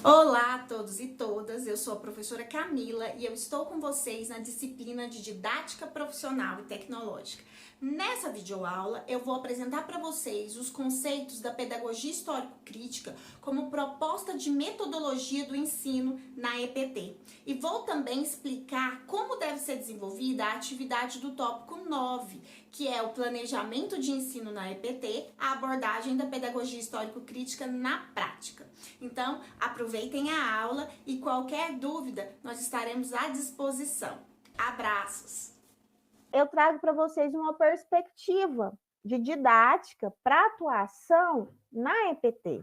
Olá a todos e todas, eu sou a professora Camila e eu estou com vocês na disciplina de Didática Profissional e Tecnológica. Nessa videoaula, eu vou apresentar para vocês os conceitos da pedagogia histórico-crítica como proposta de metodologia do ensino na EPT. E vou também explicar como deve ser desenvolvida a atividade do tópico 9, que é o planejamento de ensino na EPT, a abordagem da pedagogia histórico-crítica na prática. Então, aproveitem a aula e qualquer dúvida nós estaremos à disposição. Abraços! Eu trago para vocês uma perspectiva de didática para atuação na EPT,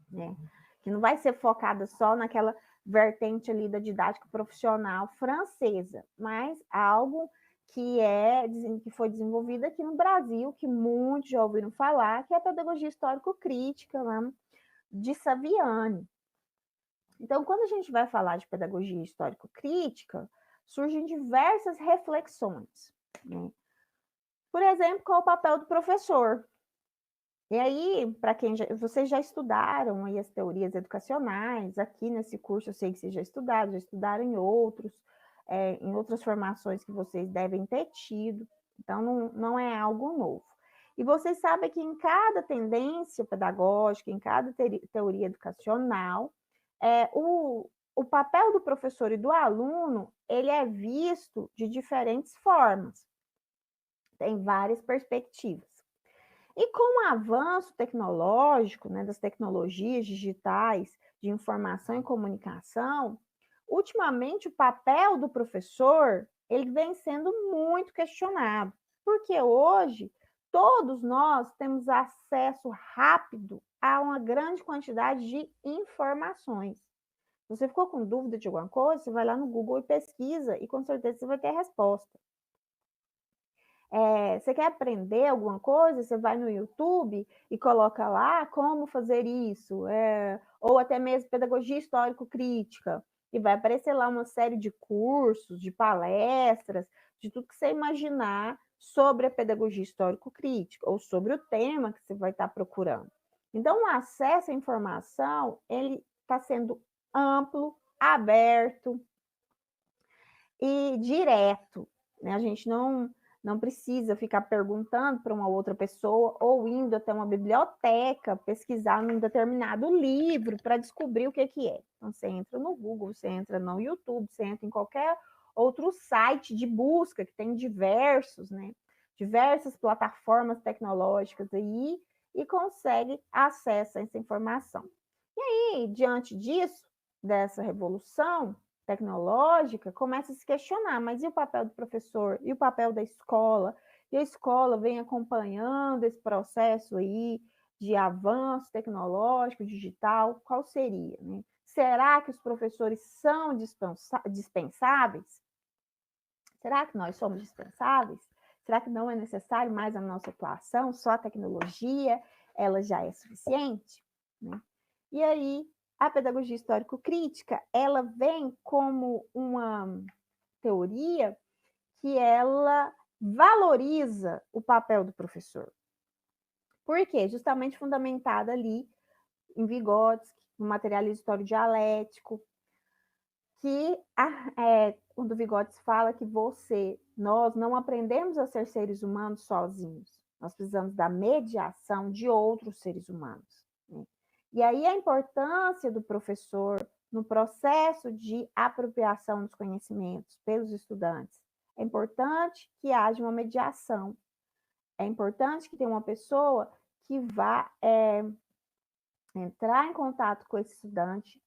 né? Que não vai ser focada só naquela vertente ali da didática profissional francesa, mas algo que foi desenvolvido aqui no Brasil, que muitos já ouviram falar, que é a pedagogia histórico-crítica, né, de Saviani. Então, quando a gente vai falar de pedagogia histórico-crítica, surgem diversas reflexões, né? Por exemplo, qual é o papel do professor? E aí, para vocês já estudaram aí as teorias educacionais, aqui nesse curso eu sei que vocês já estudaram em outras formações que vocês devem ter tido, então não é algo novo. E vocês sabem que em cada tendência pedagógica, em cada teoria educacional, o papel do professor e do aluno, ele é visto de diferentes formas, tem várias perspectivas. E com o avanço tecnológico, né, das tecnologias digitais de informação e comunicação, ultimamente o papel do professor ele vem sendo muito questionado, porque hoje todos nós temos acesso rápido a uma grande quantidade de informações. Se você ficou com dúvida de alguma coisa, você vai lá no Google e pesquisa e com certeza você vai ter a resposta. Você quer aprender alguma coisa, você vai no YouTube e coloca lá como fazer isso, ou até mesmo pedagogia histórico-crítica, e vai aparecer lá uma série de cursos, de palestras, de tudo que você imaginar sobre a pedagogia histórico-crítica, ou sobre o tema que você vai estar procurando. Então, o acesso à informação, ele está sendo amplo, aberto e direto, né? A gente não precisa ficar perguntando para uma outra pessoa ou indo até uma biblioteca pesquisar num determinado livro para descobrir o que é. Então, você entra no Google, você entra no YouTube, você entra em qualquer outro site de busca, que tem diversos, né? Diversas plataformas tecnológicas aí, e consegue acesso a essa informação. E aí, diante disso, dessa revolução tecnológica, começa a se questionar, mas e o papel do professor? E o papel da escola? E a escola vem acompanhando esse processo aí de avanço tecnológico, digital, qual seria? Né? Será que os professores são dispensáveis? Será que nós somos dispensáveis? Será que não é necessário mais a nossa atuação? Só a tecnologia, ela já é suficiente? Né? E aí, a pedagogia histórico-crítica, ela vem como uma teoria que ela valoriza o papel do professor. Por quê? Justamente fundamentada ali em Vygotsky, no materialismo histórico-dialético, que quando Vygotsky fala que nós não aprendemos a ser seres humanos sozinhos, nós precisamos da mediação de outros seres humanos. Né? E aí a importância do professor no processo de apropriação dos conhecimentos pelos estudantes. É importante que haja uma mediação. É importante que tenha uma pessoa que vá entrar em contato com esse estudante,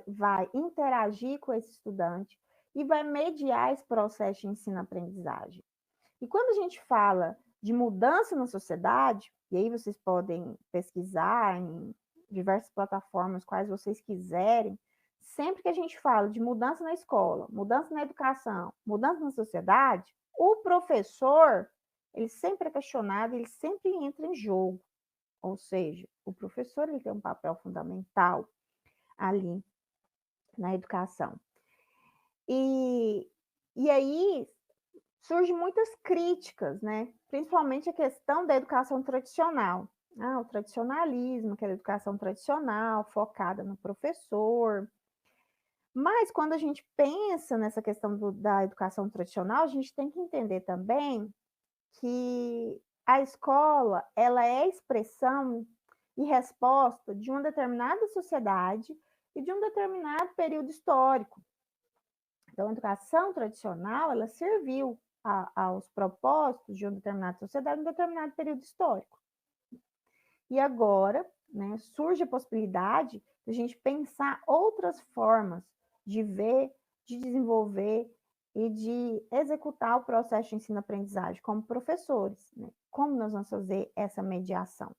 vai interagir com esse estudante e vai mediar esse processo de ensino-aprendizagem. E quando a gente fala de mudança na sociedade, e aí vocês podem pesquisar em diversas plataformas, quais vocês quiserem, sempre que a gente fala de mudança na escola, mudança na educação, mudança na sociedade, o professor, ele sempre é questionado, ele sempre entra em jogo. Ou seja, o professor ele tem um papel fundamental ali na educação. E aí surgem muitas críticas, né? Principalmente a questão da educação tradicional. o tradicionalismo, aquela educação tradicional, focada no professor. Mas quando a gente pensa nessa questão da educação tradicional, a gente tem que entender também que a escola, ela é expressão e resposta de uma determinada sociedade e de um determinado período histórico. Então, a educação tradicional, ela serviu aos propósitos de uma determinada sociedade em um determinado período histórico. E agora, né, surge a possibilidade de a gente pensar outras formas de ver, de desenvolver e de executar o processo de ensino-aprendizagem como professores, né? Como nós vamos fazer essa mediação?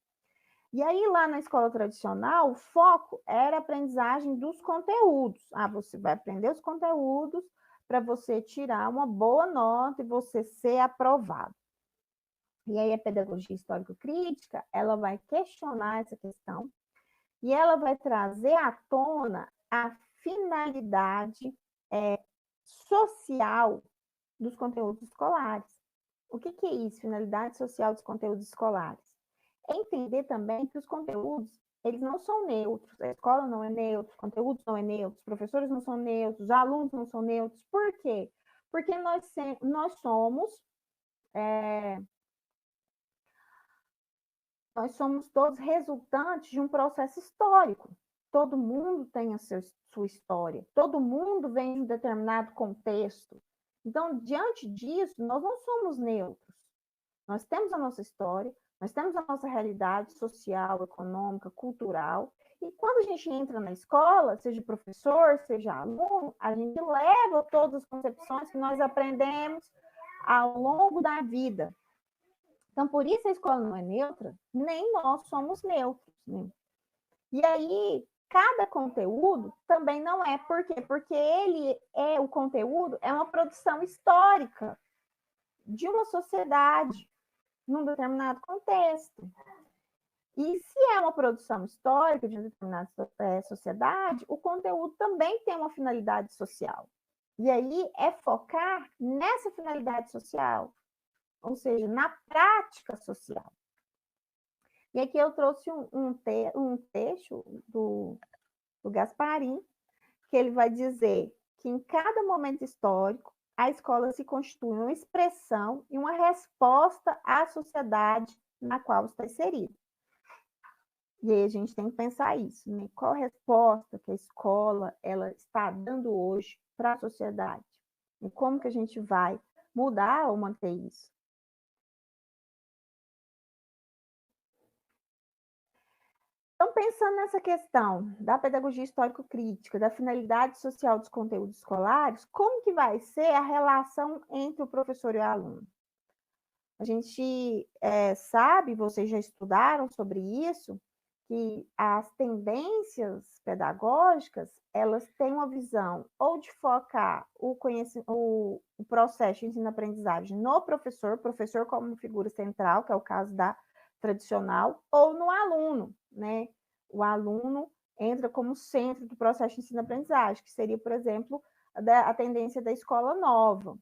E aí, lá na escola tradicional, o foco era a aprendizagem dos conteúdos. Você vai aprender os conteúdos para você tirar uma boa nota e você ser aprovado. E aí, a pedagogia histórico-crítica, ela vai questionar essa questão e ela vai trazer à tona a finalidade social dos conteúdos escolares. O que é isso, finalidade social dos conteúdos escolares? É entender também que os conteúdos, eles não são neutros, a escola não é neutra, os conteúdos não é neutros, os professores não são neutros, os alunos não são neutros. Por quê? Porque nós somos todos resultantes de um processo histórico. Todo mundo tem a sua história, todo mundo vem de um determinado contexto. Então, diante disso, nós não somos neutros. Nós temos a nossa história, nós temos a nossa realidade social, econômica, cultural, e quando a gente entra na escola, seja professor, seja aluno, a gente leva todas as concepções que nós aprendemos ao longo da vida. Então, por isso a escola não é neutra, nem nós somos neutros. Né? E aí, cada conteúdo também não é. Por quê? Porque o conteúdo é uma produção histórica de uma sociedade, num determinado contexto. E se é uma produção histórica de uma determinada sociedade, o conteúdo também tem uma finalidade social. E aí é focar nessa finalidade social, ou seja, na prática social. E aqui eu trouxe um trecho do Gasparim, que ele vai dizer que em cada momento histórico, a escola se constitui uma expressão e uma resposta à sociedade na qual está inserida. E aí a gente tem que pensar isso, né? Qual a resposta que a escola ela está dando hoje para a sociedade? E como que a gente vai mudar ou manter isso? Então, pensando nessa questão da pedagogia histórico-crítica, da finalidade social dos conteúdos escolares, como que vai ser a relação entre o professor e o aluno? A gente sabe, vocês já estudaram sobre isso, que as tendências pedagógicas, elas têm uma visão ou de focar o processo de ensino-aprendizagem no professor como figura central, que é o caso da tradicional, ou no aluno, né? O aluno entra como centro do processo de ensino-aprendizagem, que seria, por exemplo, a tendência da escola nova.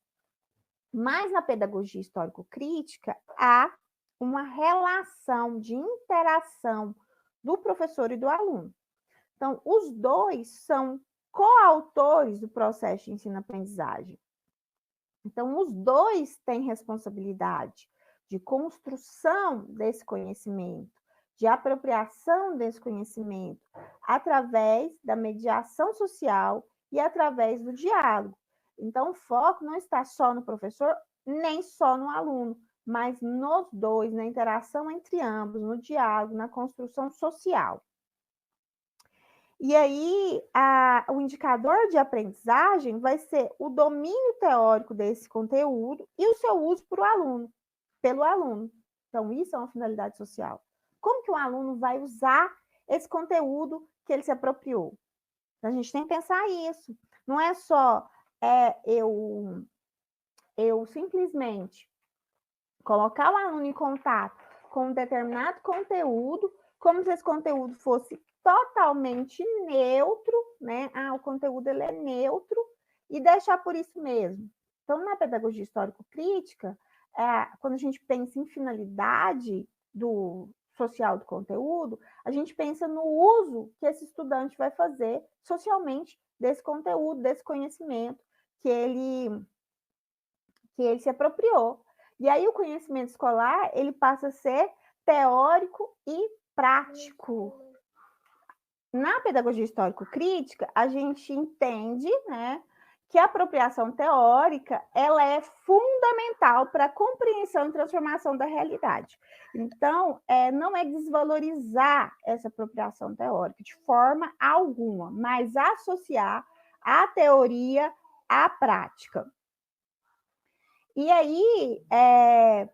Mas na pedagogia histórico-crítica, há uma relação de interação do professor e do aluno. Então, os dois são coautores do processo de ensino-aprendizagem. Então, os dois têm responsabilidade de construção desse conhecimento, de apropriação desse conhecimento, através da mediação social e através do diálogo. Então, o foco não está só no professor, nem só no aluno, mas nos dois, na interação entre ambos, no diálogo, na construção social. E aí, o indicador de aprendizagem vai ser o domínio teórico desse conteúdo e o seu uso pelo aluno. Então, isso é uma finalidade social. Como que o aluno vai usar esse conteúdo que ele se apropriou? Então, a gente tem que pensar isso. Não é só eu simplesmente colocar o aluno em contato com um determinado conteúdo, como se esse conteúdo fosse totalmente neutro, né? O conteúdo ele é neutro e deixar por isso mesmo. Então, na pedagogia histórico-crítica, quando a gente pensa em finalidade social do conteúdo, a gente pensa no uso que esse estudante vai fazer socialmente desse conteúdo, desse conhecimento que ele se apropriou. E aí o conhecimento escolar, ele passa a ser teórico e prático. Na pedagogia histórico-crítica, a gente entende, né, que a apropriação teórica ela é fundamental para a compreensão e transformação da realidade. Então, não é desvalorizar essa apropriação teórica de forma alguma, mas associar a teoria à prática. E aí,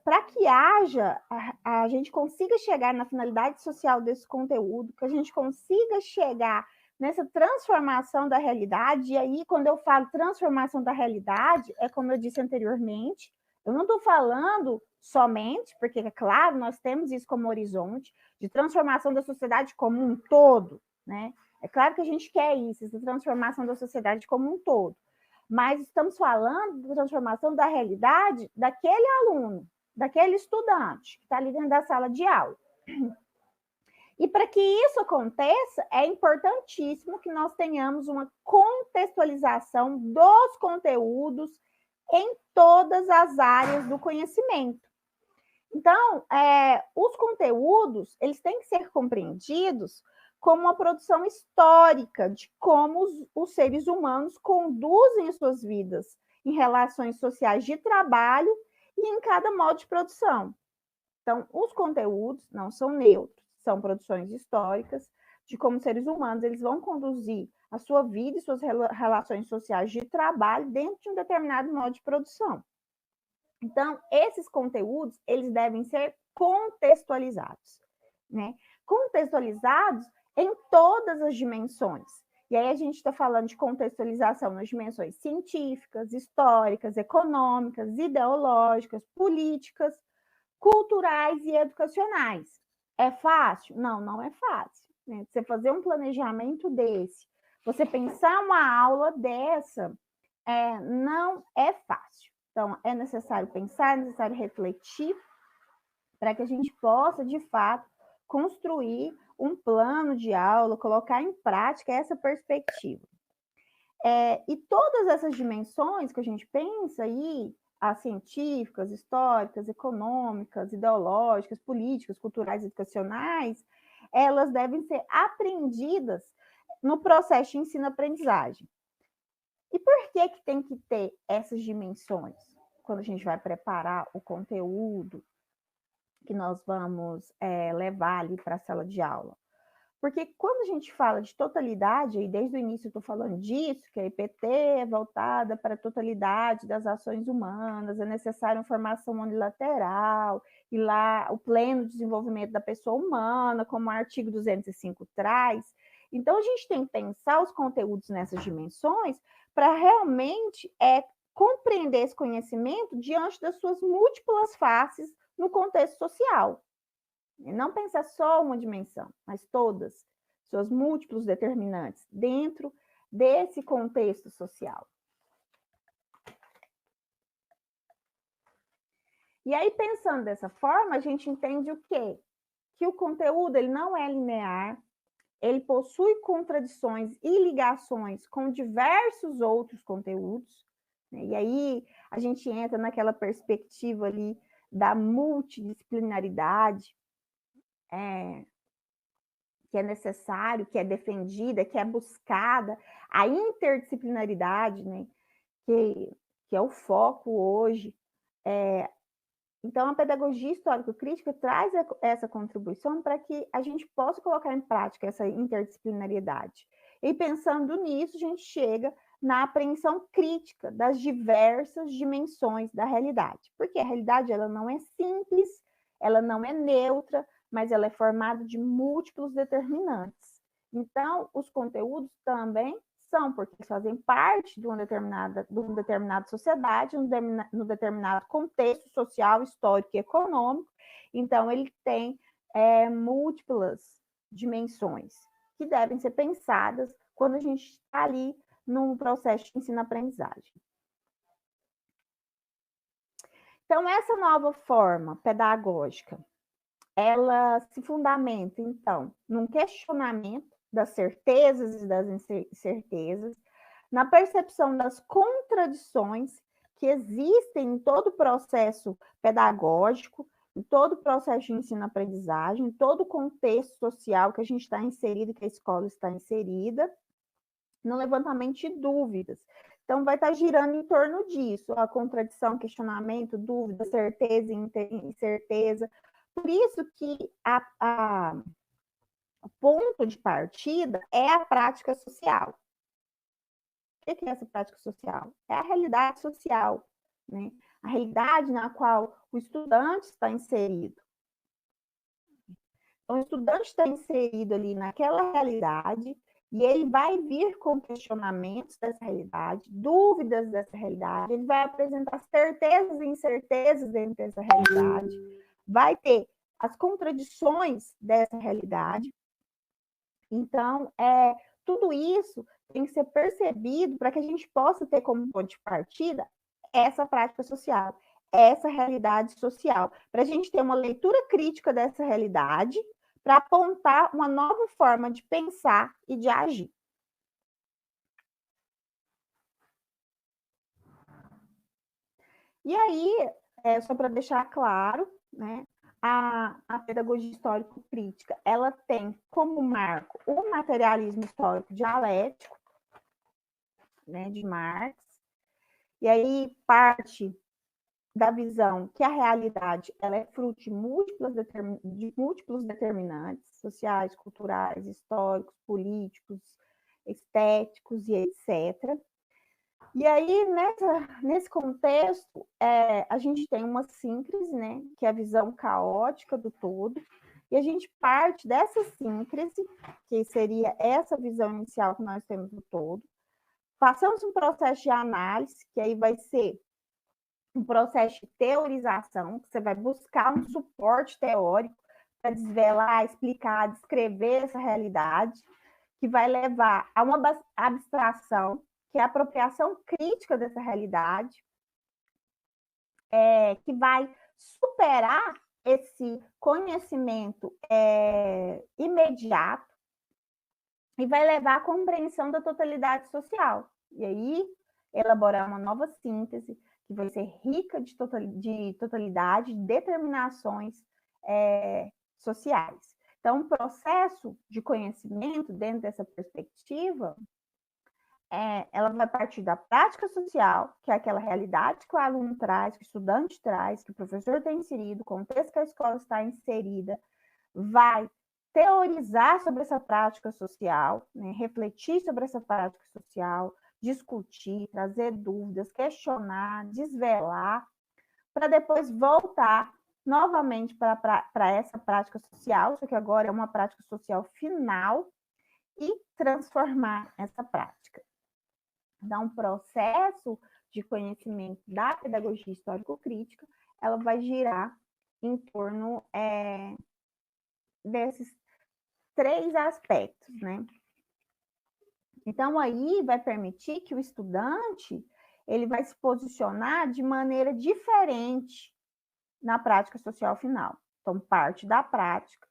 para que a gente consiga chegar na finalidade social desse conteúdo, que a gente consiga chegar nessa transformação da realidade, e aí, quando eu falo transformação da realidade, é como eu disse anteriormente, eu não estou falando somente, porque, é claro, nós temos isso como horizonte, de transformação da sociedade como um todo, né? É claro que a gente quer isso, essa transformação da sociedade como um todo. Mas estamos falando da transformação da realidade daquele aluno, daquele estudante que está ali dentro da sala de aula. E para que isso aconteça, é importantíssimo que nós tenhamos uma contextualização dos conteúdos em todas as áreas do conhecimento. Então, os conteúdos, eles têm que ser compreendidos como uma produção histórica de como os seres humanos conduzem suas vidas em relações sociais de trabalho e em cada modo de produção. Então, os conteúdos não são neutros, são produções históricas de como seres humanos eles vão conduzir a sua vida e suas relações sociais de trabalho dentro de um determinado modo de produção. Então, esses conteúdos, eles devem ser contextualizados, né? Contextualizados em todas as dimensões. E aí a gente está falando de contextualização nas dimensões científicas, históricas, econômicas, ideológicas, políticas, culturais e educacionais. É fácil? Não, não é fácil. Né? Você fazer um planejamento desse, você pensar uma aula dessa, não é fácil. Então, é necessário pensar, é necessário refletir para que a gente possa, de fato, construir um plano de aula, colocar em prática essa perspectiva. E todas essas dimensões que a gente pensa aí, as científicas, históricas, econômicas, ideológicas, políticas, culturais, educacionais, elas devem ser aprendidas no processo de ensino-aprendizagem. E por que tem que ter essas dimensões? Quando a gente vai preparar o conteúdo que nós vamos levar ali para a sala de aula. Porque quando a gente fala de totalidade, e desde o início eu estou falando disso, que a IPT é voltada para a totalidade das ações humanas, é necessária uma formação unilateral, e lá o pleno desenvolvimento da pessoa humana, como o artigo 205 traz. Então, a gente tem que pensar os conteúdos nessas dimensões para realmente compreender esse conhecimento diante das suas múltiplas faces no contexto social. E não pensar só uma dimensão, mas todas, seus múltiplos determinantes, dentro desse contexto social. E aí, pensando dessa forma, a gente entende o quê? Que o conteúdo ele não é linear, ele possui contradições e ligações com diversos outros conteúdos, né? E aí a gente entra naquela perspectiva ali da multidisciplinaridade, que é necessário, que é defendida, que é buscada, a interdisciplinaridade, né? que é o foco hoje. Então, a pedagogia histórico-crítica traz essa contribuição para que a gente possa colocar em prática essa interdisciplinariedade. E pensando nisso, a gente chega na apreensão crítica das diversas dimensões da realidade. Porque a realidade ela não é simples, ela não é neutra, mas ela é formada de múltiplos determinantes. Então, os conteúdos também são, porque eles fazem parte de uma determinada sociedade, no determinado contexto social, histórico e econômico. Então, ele tem múltiplas dimensões que devem ser pensadas quando a gente está ali num processo de ensino-aprendizagem. Então, essa nova forma pedagógica, ela se fundamenta, então, num questionamento das certezas e das incertezas, na percepção das contradições que existem em todo o processo pedagógico, em todo o processo de ensino-aprendizagem, em todo o contexto social que a gente está inserido, que a escola está inserida, no levantamento de dúvidas. Então, vai estar girando em torno disso, a contradição, questionamento, dúvida, certeza e incerteza. Por isso que o ponto de partida é a prática social. O que é essa prática social? É a realidade social, né? A realidade na qual o estudante está inserido. Então, o estudante está inserido ali naquela realidade e ele vai vir com questionamentos dessa realidade, dúvidas dessa realidade, ele vai apresentar certezas e incertezas dentro dessa realidade, vai ter as contradições dessa realidade. Então, tudo isso tem que ser percebido para que a gente possa ter como ponto de partida essa prática social, essa realidade social, para a gente ter uma leitura crítica dessa realidade, para apontar uma nova forma de pensar e de agir. E aí, só para deixar claro, né, a pedagogia histórico-crítica, ela tem como marco o materialismo histórico dialético, né, de Marx, e aí parte da visão que a realidade ela é fruto de múltiplos determinantes sociais, culturais, históricos, políticos, estéticos e etc. E aí, nesse contexto, a gente tem uma síncrese, né, que é a visão caótica do todo, e a gente parte dessa síncrese, que seria essa visão inicial que nós temos do todo, passamos um processo de análise, que aí vai ser um processo de teorização, que você vai buscar um suporte teórico para desvelar, explicar, descrever essa realidade, que vai levar a uma abstração, que é a apropriação crítica dessa realidade, que vai superar esse conhecimento imediato e vai levar à compreensão da totalidade social. E aí, elaborar uma nova síntese que vai ser rica de totalidade, de determinações sociais. Então, o processo de conhecimento, dentro dessa perspectiva, ela vai partir da prática social, que é aquela realidade que o aluno traz, que o estudante traz, que o professor está inserido, o contexto que a escola está inserida, vai teorizar sobre essa prática social, né, refletir sobre essa prática social, discutir, trazer dúvidas, questionar, desvelar, para depois voltar novamente para essa prática social, só que agora é uma prática social final, e transformar essa prática. Então, um processo de conhecimento da pedagogia histórico-crítica, ela vai girar em torno desses 3 aspectos, né? Então, aí vai permitir que o estudante ele vai se posicionar de maneira diferente na prática social final. Então, parte da prática,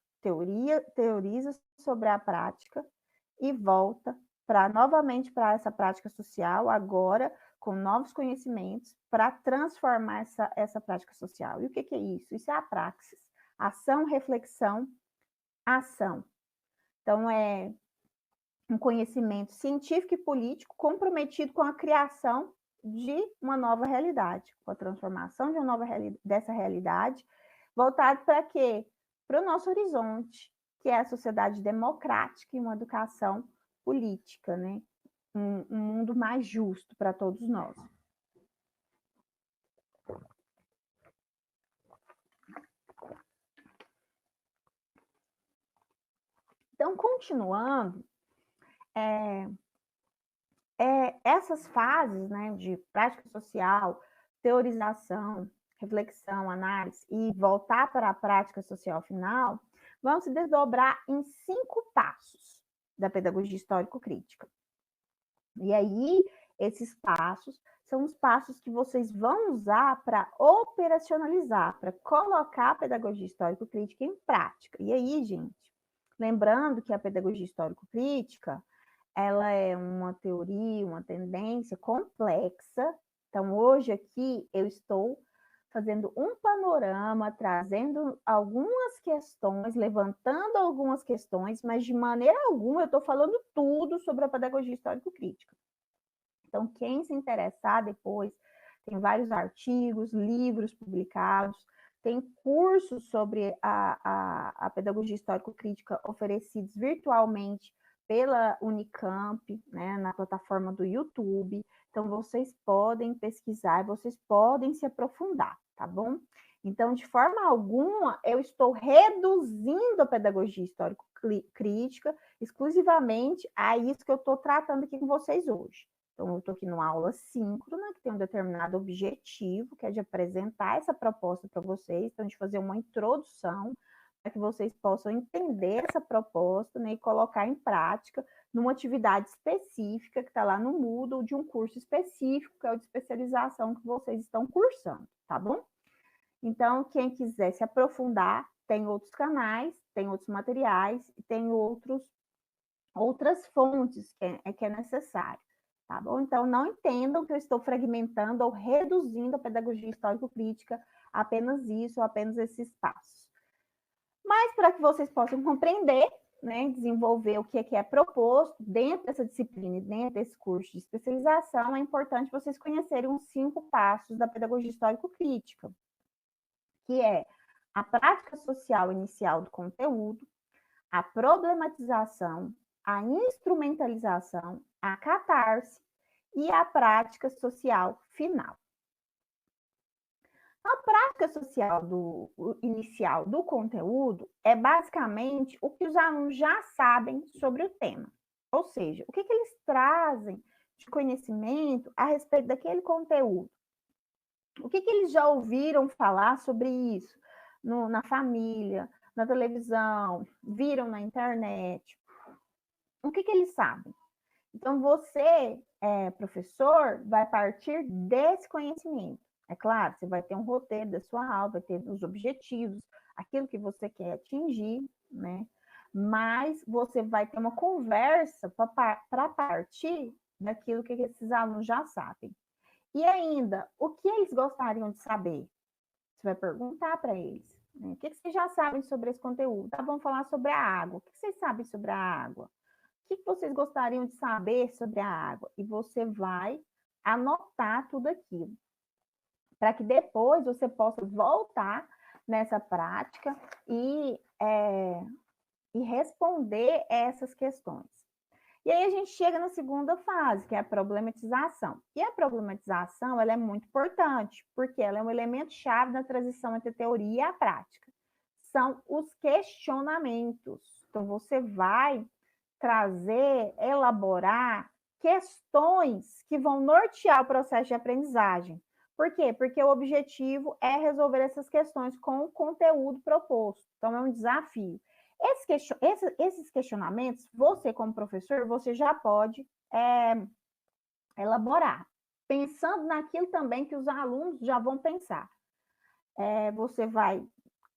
teoriza sobre a prática e volta novamente para essa prática social, agora com novos conhecimentos, para transformar essa prática social. E o que é isso? Isso é a praxis. Ação, reflexão, ação. Então, é um conhecimento científico e político comprometido com a criação de uma nova realidade, com a transformação de uma nova dessa realidade, voltado para quê? Para o nosso horizonte, que é a sociedade democrática e uma educação política, né? Um mundo mais justo para todos nós. Então, continuando, essas fases, né, de prática social, teorização, reflexão, análise e voltar para a prática social final, vão se desdobrar em 5 passos da pedagogia histórico-crítica. E aí, esses passos são os passos que vocês vão usar para operacionalizar, para colocar a pedagogia histórico-crítica em prática. E aí, gente, lembrando que a pedagogia histórico-crítica, ela é uma teoria, uma tendência complexa. Então, hoje aqui eu estou fazendo um panorama, trazendo algumas questões, levantando algumas questões, mas de maneira alguma eu estou falando tudo sobre a pedagogia histórico-crítica. Então, quem se interessar depois, tem vários artigos, livros publicados, tem cursos sobre a pedagogia histórico-crítica oferecidos virtualmente pela Unicamp, né, na plataforma do YouTube. Então, vocês podem pesquisar, vocês podem se aprofundar, tá bom? Então, de forma alguma, eu estou reduzindo a pedagogia histórico-crítica exclusivamente a isso que eu estou tratando aqui com vocês hoje. Então, eu estou aqui numa aula síncrona, que tem um determinado objetivo, que é de apresentar essa proposta para vocês, então, de fazer uma introdução, para que vocês possam entender essa proposta, né, e colocar em prática numa atividade específica que está lá no Moodle, de um curso específico, que é o de especialização que vocês estão cursando, tá bom? Então, quem quiser se aprofundar, tem outros canais, tem outros materiais, tem outras fontes que é necessário. Tá bom? Então, não entendam que eu estou fragmentando ou reduzindo a pedagogia histórico-crítica a apenas isso, ou apenas esses passos. Mas, para que vocês possam compreender, né, desenvolver o que é proposto dentro dessa disciplina e dentro desse curso de especialização, é importante vocês conhecerem os 5 passos da pedagogia histórico-crítica, que é a prática social inicial do conteúdo, a problematização, a instrumentalização, a catarse e a prática social final. A prática social inicial do conteúdo é basicamente o que os alunos já sabem sobre o tema. Ou seja, o que eles trazem de conhecimento a respeito daquele conteúdo. O que eles já ouviram falar sobre isso na família, na televisão, viram na internet. O que eles sabem? Então, você, professor, vai partir desse conhecimento. É claro, você vai ter um roteiro da sua aula, vai ter os objetivos, aquilo que você quer atingir, né? Mas você vai ter uma conversa para partir daquilo que esses alunos já sabem. E ainda, o que eles gostariam de saber? Você vai perguntar para eles. Né? O que vocês já sabem sobre esse conteúdo? Tá, vamos falar sobre a água. O que vocês sabem sobre a água? O que vocês gostariam de saber sobre a água? E você vai anotar tudo aquilo, para que depois você possa voltar nessa prática e responder essas questões. E aí a gente chega na segunda fase, que é a problematização. E a problematização, ela é muito importante, porque ela é um elemento-chave da transição entre a teoria e a prática. São os questionamentos. Então, você vai trazer, elaborar questões que vão nortear o processo de aprendizagem. Por quê? Porque o objetivo é resolver essas questões com o conteúdo proposto. Então, é um desafio. Esses questionamentos, você como professor, você já pode elaborar, pensando naquilo também que os alunos já vão pensar. Você vai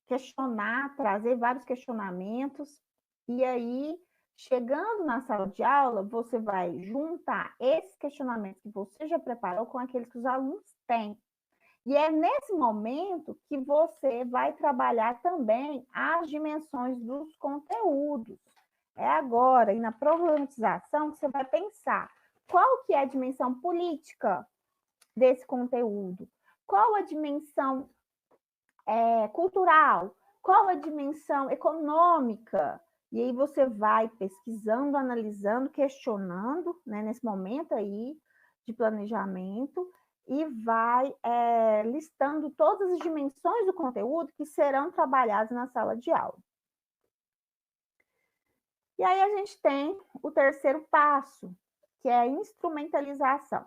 questionar, trazer vários questionamentos, e aí, chegando na sala de aula, você vai juntar esses questionamentos que você já preparou com aqueles que os alunos têm. E é nesse momento que você vai trabalhar também as dimensões dos conteúdos. É agora, e na problematização, que você vai pensar qual que é a dimensão política desse conteúdo, qual a dimensão cultural, qual a dimensão econômica. E aí você vai pesquisando, analisando, questionando, né, nesse momento aí de planejamento, e vai listando todas as dimensões do conteúdo que serão trabalhadas na sala de aula. E aí a gente tem o terceiro passo, que é a instrumentalização.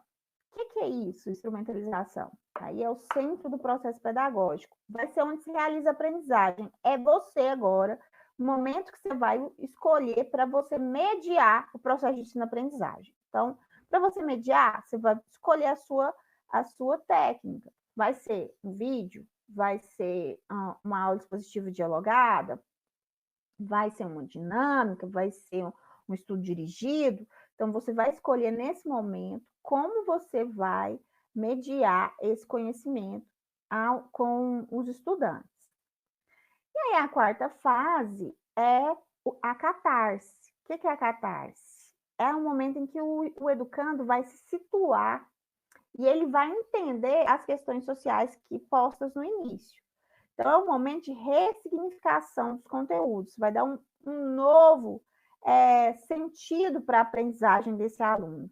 O que é isso, instrumentalização? Aí é o centro do processo pedagógico. Vai ser onde se realiza a aprendizagem. É você agora, o momento que você vai escolher para você mediar o processo de ensino-aprendizagem. Então, para você mediar, você vai escolher a sua a sua técnica. Vai ser um vídeo? Vai ser uma aula expositiva dialogada? Vai ser uma dinâmica? Vai ser um estudo dirigido? Então, você vai escolher nesse momento como você vai mediar esse conhecimento com os estudantes. E aí, a quarta fase é a catarse. O que é a catarse? É um momento em que o educando vai se situar e ele vai entender as questões sociais que postas no início. Então, é um momento de ressignificação dos conteúdos, vai dar um novo sentido para a aprendizagem desse aluno.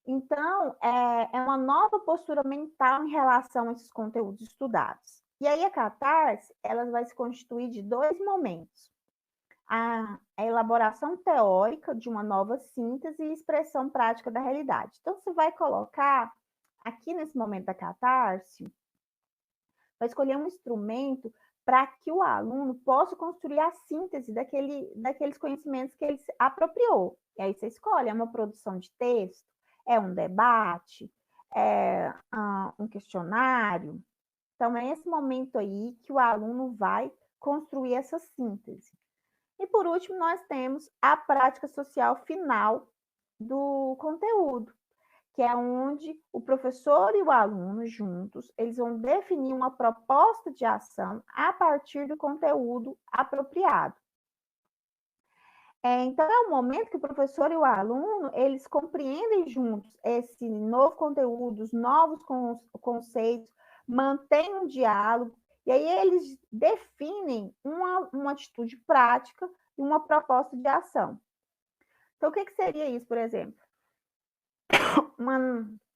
Então, é uma nova postura mental em relação a esses conteúdos estudados. E aí, a catarse, ela vai se constituir de dois momentos. A elaboração teórica de uma nova síntese e expressão prática da realidade. Então, você vai colocar, aqui nesse momento da catarse, vai escolher um instrumento para que o aluno possa construir a síntese daqueles conhecimentos que ele apropriou. E aí você escolhe, é uma produção de texto, é um debate, é um questionário. Então, é esse momento aí que o aluno vai construir essa síntese. E, por último, nós temos a prática social final do conteúdo, que é onde o professor e o aluno juntos, eles vão definir uma proposta de ação a partir do conteúdo apropriado. Então, é o momento que o professor e o aluno, eles compreendem juntos esse novo conteúdo, os novos conceitos, mantêm um diálogo, e aí eles definem uma atitude prática e uma proposta de ação. Então, o que seria isso, por exemplo?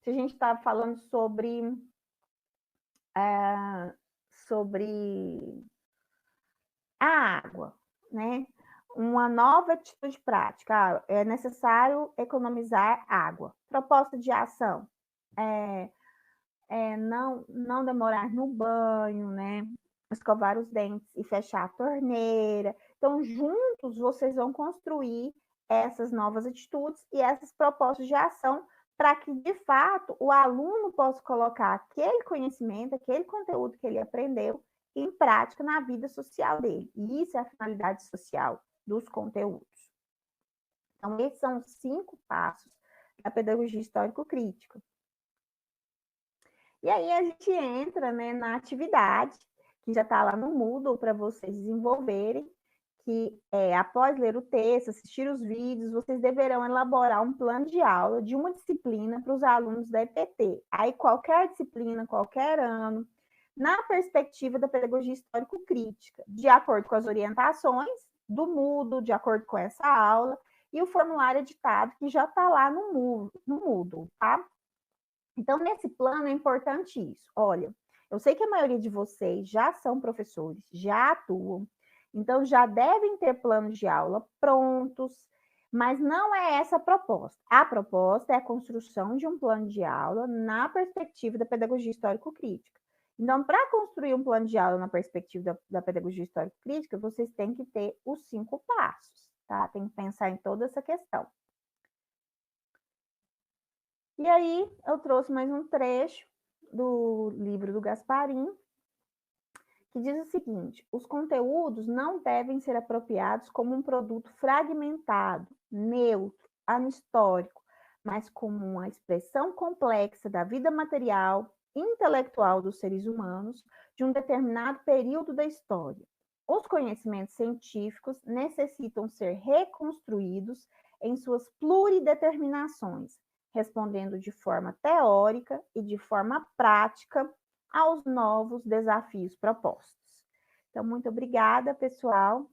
Se a gente está falando sobre a água, né? Uma nova atitude prática. É necessário economizar água. Proposta de ação. Não demorar no banho, né? Escovar os dentes e fechar a torneira. Então, juntos, vocês vão construir essas novas atitudes e essas propostas de ação para que, de fato, o aluno possa colocar aquele conhecimento, aquele conteúdo que ele aprendeu em prática na vida social dele. E isso é a finalidade social dos conteúdos. Então, esses são os 5 passos da pedagogia histórico-crítica. E aí a gente entra, né, na atividade, que já está lá no Moodle para vocês desenvolverem, que após ler o texto, assistir os vídeos, vocês deverão elaborar um plano de aula de uma disciplina para os alunos da EPT. Aí qualquer disciplina, qualquer ano, na perspectiva da pedagogia histórico-crítica, de acordo com as orientações do Moodle, de acordo com essa aula, e o formulário editado que já está lá no Moodle, tá? Então, nesse plano é importante isso. Olha, eu sei que a maioria de vocês já são professores, já atuam, então já devem ter planos de aula prontos, mas não é essa a proposta. A proposta é a construção de um plano de aula na perspectiva da pedagogia histórico-crítica. Então, para construir um plano de aula na perspectiva da pedagogia histórico-crítica, vocês têm que ter os 5 passos, tá? Tem que pensar em toda essa questão. E aí, eu trouxe mais um trecho do livro do Gasparim, que diz o seguinte: os conteúdos não devem ser apropriados como um produto fragmentado, neutro, anistórico, mas como uma expressão complexa da vida material, intelectual dos seres humanos de um determinado período da história. Os conhecimentos científicos necessitam ser reconstruídos em suas plurideterminações, respondendo de forma teórica e de forma prática aos novos desafios propostos. Então, muito obrigada, pessoal.